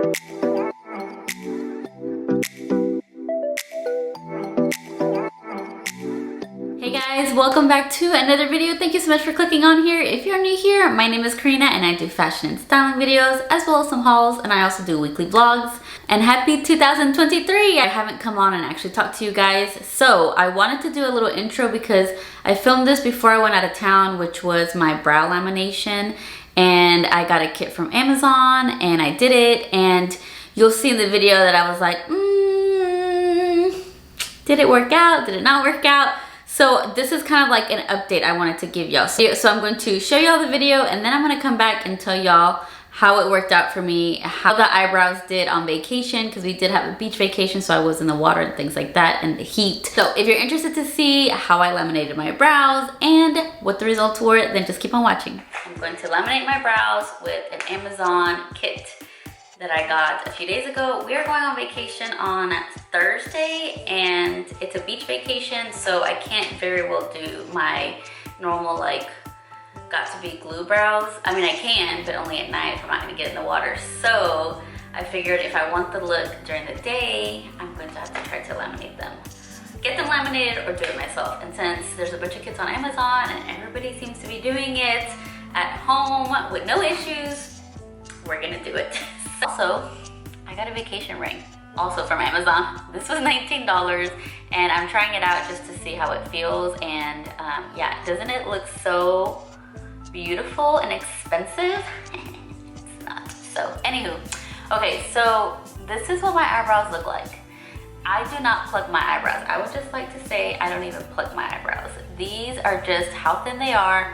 Hey guys, welcome back to another video. Thank you so much for clicking on here. If you're new here, my name is Karina and I do fashion and styling videos as well as some hauls, and I also do weekly vlogs. And happy 2023! I haven't come on and actually talked to you guys, so I wanted to do a little intro because I filmed this before I went out of town, which was my brow lamination, and I got a kit from Amazon and I did it, and you'll see in the video that I was like, did it work out? Did it not work out? So this is kind of like an update I wanted to give y'all. So I'm going to show y'all the video and then I'm going to come back and tell y'all how it worked out for me, how the eyebrows did on vacation, because we did have a beach vacation, so I was in the water and things like that and the heat. So if you're interested to see how I laminated my brows and what the results were, then just keep on watching. I'm going to laminate my brows with an Amazon kit that I got a few days ago. We are going on vacation on Thursday and it's a beach vacation, so I can't very well do my normal like got to be glue brows. I mean, I can, but only at night if I'm not gonna get in the water. So I figured if I want the look during the day, I'm going to have to try to laminate them. Get them laminated or do it myself. And since there's a bunch of kits on Amazon and everybody seems to be doing it at home with no issues, we're gonna do it. Also, I got a vacation ring, also from Amazon. This was $19 and I'm trying it out just to see how it feels. And yeah, doesn't it look so beautiful and expensive? It's not. So anywho, okay, so this is what my eyebrows look like. I do not pluck my eyebrows. I would just like to say I don't even pluck my eyebrows. These are just how thin they are.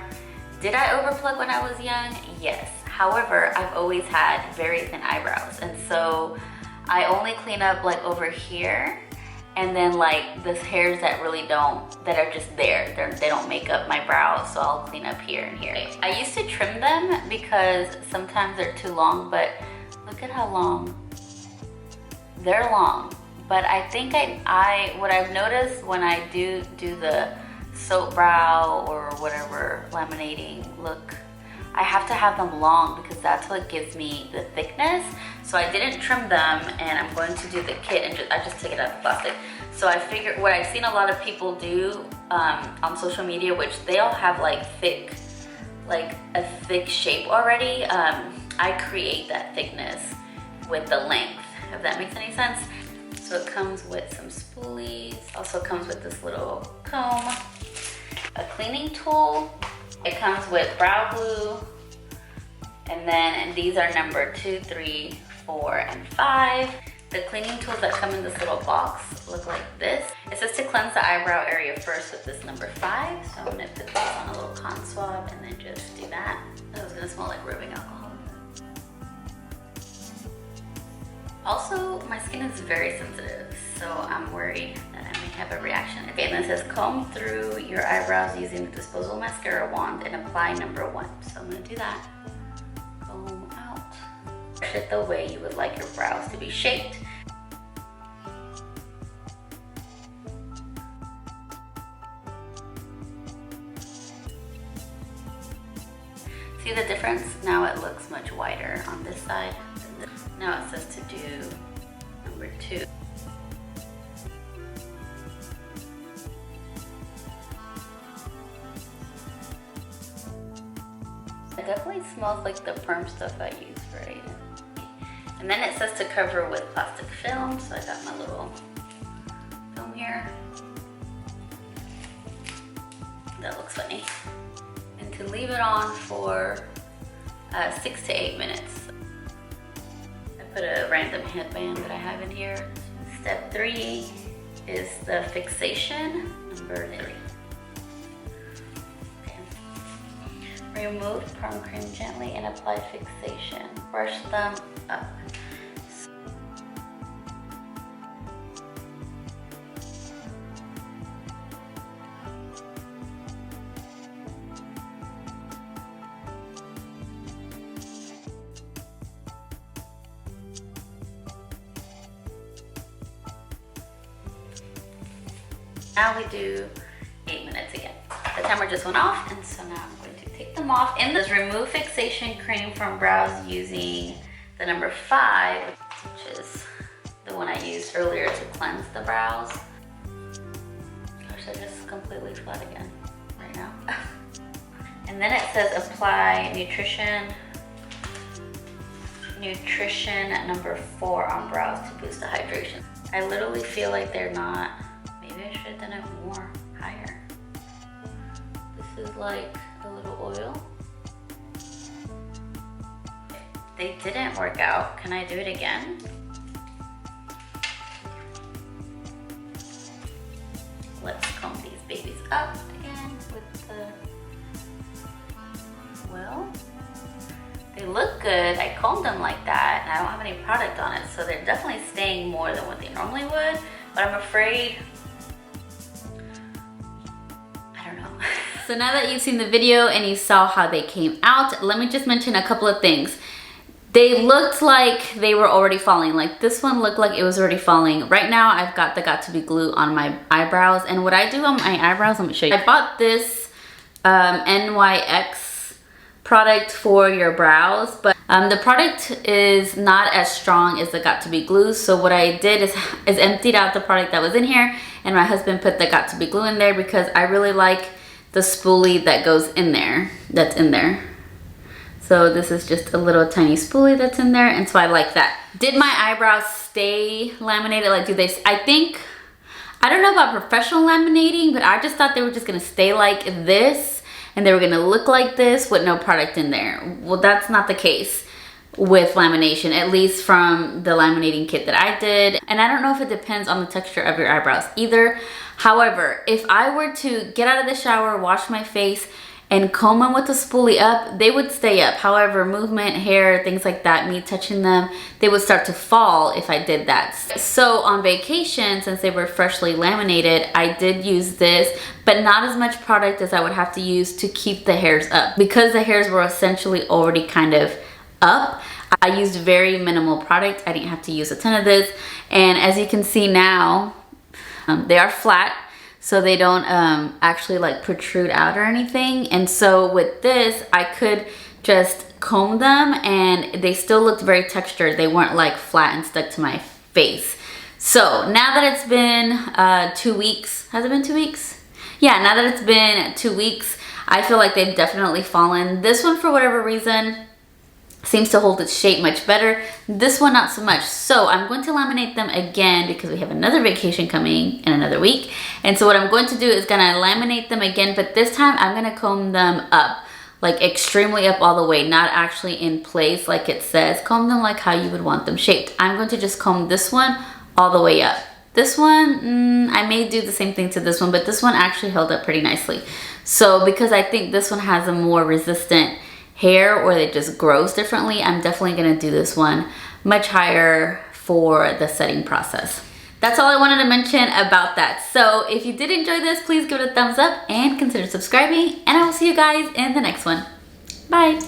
Did I overpluck when I was young? Yes. However, I've always had very thin eyebrows, and so I only clean up like over here, and then like the hairs that really don't, that are just there, they don't make up my brows, so I'll clean up here and here. I used to trim them because sometimes they're too long, but look at how long. They're long, but I think what I've noticed when I do the soap brow or whatever laminating look, I have to have them long because that's what gives me the thickness. So I didn't trim them, and I'm going to do the kit, and I just took it out of the plastic. So I figured what I've seen a lot of people do on social media, which they all have like a thick shape already. I create that thickness with the length, if that makes any sense. So it comes with some spoolies, also comes with this little comb, a cleaning tool. It comes with brow glue, and then these are number 2, 3, 4, and 5. The cleaning tools that come in this little box look like this. It says to cleanse the eyebrow area first with this number 5. So I'm gonna put this on a little cotton swab and then just do that. Oh, it's gonna smell like rubbing alcohol. Also, my skin is very sensitive, so I'm worried that I may have a reaction. Okay, and then it says comb through your eyebrows using the disposable mascara wand and apply number 1. So I'm gonna do that. Comb out. Brush it the way you would like your brows to be shaped. See the difference? Now it looks much whiter on this side. Now it says to do number 2. It definitely smells like the perm stuff I use, right? And then it says to cover with plastic film, so I got my little film here. That looks funny. And to leave it on for 6 to 8 minutes. Put a random headband that I have in here. Step 3 is the fixation, number 3. Okay. Remove perm cream gently and apply fixation. Brush them up. Now we do 8 minutes again. The timer just went off, and so now I'm going to take them off. And this remove fixation cream from brows using the number 5, which is the one I used earlier to cleanse the brows. Gosh, they're just completely flat again right now. And then it says apply nutrition at number 4 on brows to boost the hydration. I literally feel like they're not, maybe I should have done it more higher. This is like a little oil. They didn't work out. Can I do it again? Let's comb these babies up again with the, well, they look good. I combed them like that and I don't have any product on it, so they're definitely staying more than what they normally would, but I'm afraid, I don't know. So now that you've seen the video and you saw how they came out, let me just mention a couple of things. They looked like they were already falling. Like this one looked like it was already falling. Right now I've got the Got To Be glue on my eyebrows, and what I do on my eyebrows, let me show you. I bought this NYX product for your brows, but the product is not as strong as the Got To Be glue. So what I did is emptied out the product that was in here, and my husband put the Got To Be glue in there because I really like the spoolie that goes in there, that's in there. So this is just a little tiny spoolie that's in there, and so I like that. Did my eyebrows stay laminated? Like, do they, I don't know about professional laminating, but I just thought they were just gonna stay like this and they were gonna look like this with no product in there. Well, that's not the case with lamination, at least from the laminating kit that I did. And I don't know if it depends on the texture of your eyebrows either. However, if I were to get out of the shower, wash my face, and comb them with the spoolie up, they would stay up. However, movement, hair, things like that, me touching them, they would start to fall if I did that. So on vacation, since they were freshly laminated, I did use this, but not as much product as I would have to use to keep the hairs up. Because the hairs were essentially already kind of up, I used very minimal product. I didn't have to use a ton of this. And as you can see now, they are flat, so they don't actually like protrude out or anything. And so with this, I could just comb them and they still looked very textured. They weren't like flat and stuck to my face. So now that it's been 2 weeks, has it been 2 weeks? Yeah, now that it's been 2 weeks, I feel like they've definitely fallen. This one, for whatever reason, seems to hold its shape much better. This one, not so much. So I'm going to laminate them again because we have another vacation coming in another week. And so what I'm going to do is gonna laminate them again, but this time I'm gonna comb them up, like extremely up all the way, not actually in place like it says. Comb them like how you would want them shaped. I'm going to just comb this one all the way up. This one, I may do the same thing to this one, but this one actually held up pretty nicely. So because I think this one has a more resistant hair, or it just grows differently, I'm definitely gonna do this one much higher for the setting process. That's all I wanted to mention about that. So if you did enjoy this, please give it a thumbs up and consider subscribing, and I will see you guys in the next one. Bye.